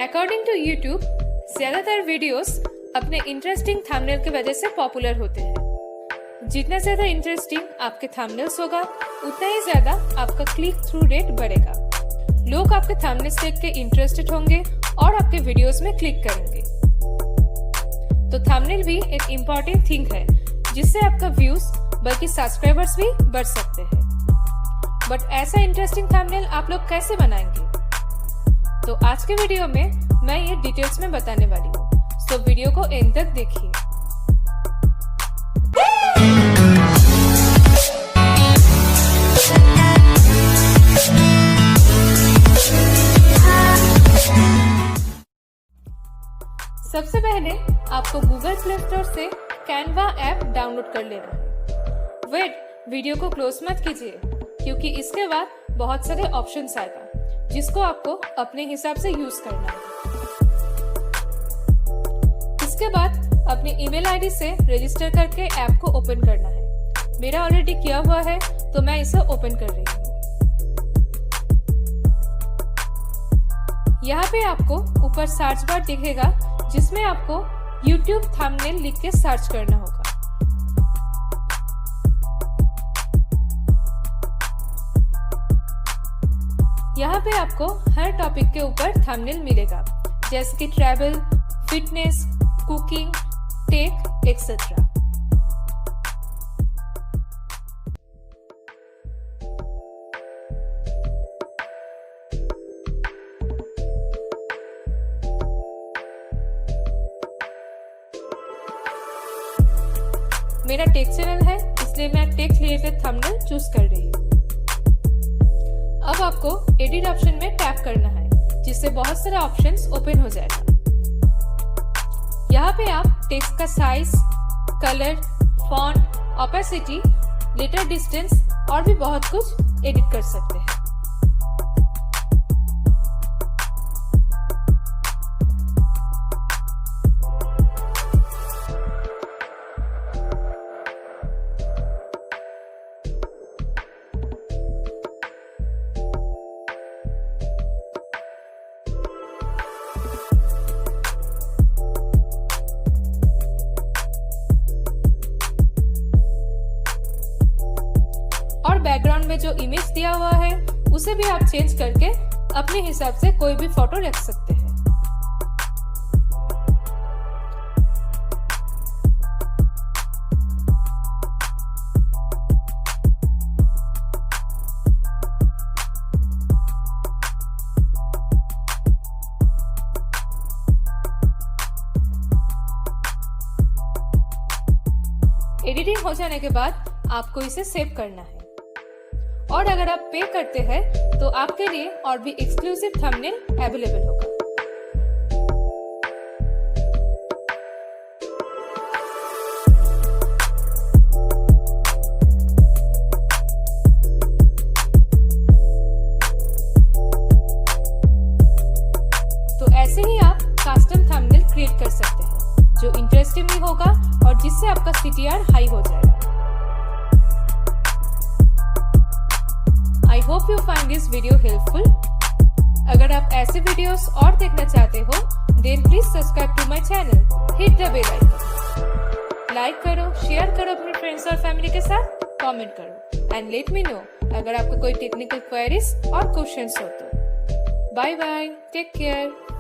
According to YouTube, ज्यादातर videos अपने interesting thumbnail की वजह से पॉपुलर होते हैं। जितना ज्यादा इंटरेस्टिंग आपके थंबनेल्स होगा, उतना ही ज्यादा आपका क्लिक थ्रू रेट बढ़ेगा। लोग आपके थंबनेल्स देख के इंटरेस्टेड होंगे और आपके वीडियोस में क्लिक करेंगे। तो थंबनेल भी एक इम्पॉर्टेंट थिंग है, जिससे आपका व्यूज बल्कि सब्सक्राइबर्स भी बढ़ सकते हैं। बट ऐसा इंटरेस्टिंग थंबनेल आप लोग कैसे बनाएंगे? तो आज के वीडियो में मैं ये डिटेल्स में बताने वाली हूँ, तो वीडियो को एंड तक देखिए। सबसे पहले आपको गूगल प्ले स्टोर से कैनवा ऐप डाउनलोड कर लेना है। वेट, वीडियो को क्लोज मत कीजिए, क्योंकि इसके बाद बहुत सारे ऑप्शंस आएगा, जिसको आपको अपने हिसाब से यूज करना है। इसके बाद अपने ईमेल आईडी से रजिस्टर करके ऐप को ओपन करना है। मेरा ऑलरेडी किया हुआ है, तो मैं इसे ओपन कर रही हूँ। यहाँ पे आपको ऊपर सर्च बार दिखेगा, जिसमें आपको YouTube थंबनेल लिख के सर्च करना होगा। यहाँ पे आपको हर टॉपिक के ऊपर थंबनेल मिलेगा, जैसे कि travel, fitness, cooking, tech etcetera. मेरा टेक चैनल है, इसलिए मैं टेक रिलेटेड थंबनेल चूज कर रही हूँ। अब आपको एडिट ऑप्शन में टैप करना है, जिससे बहुत सारे ऑप्शंस ओपन हो जाएगा। यहाँ पे आप टेक्स्ट का size, colour, font, opacity, letter distance और भी बहुत कुछ एडिट कर सकते हैं। और बैकग्राउंड में जो इमेज दिया हुआ है, उसे भी आप चेंज करके अपने हिसाब से कोई भी फोटो रख सकते हैं। एडिटिंग हो जाने के बाद आपको इसे सेव करना है। और अगर आप पे करते हैं, तो आपके लिए और भी एक्सक्लूसिव थंबनेल अवेलेबल होगा। तो ऐसे ही आप कस्टम थंबनेल क्रिएट कर सकते हैं, जो इंटरेस्टिंग भी होगा और जिससे आपका CTR हाई हो जाएगा। I hope you find this video helpful. अगर आप ऐसे वीडियोस और देखना चाहते हो, then please subscribe to my channel. Hit the bell icon. Like करो, शेयर करो अपने फ्रेंड्स और फैमिली के साथ, कमेंट करो and let me know अगर आपको कोई टेक्निकल क्वेरीज और क्वेश्चंस हो तो। Bye bye, take care.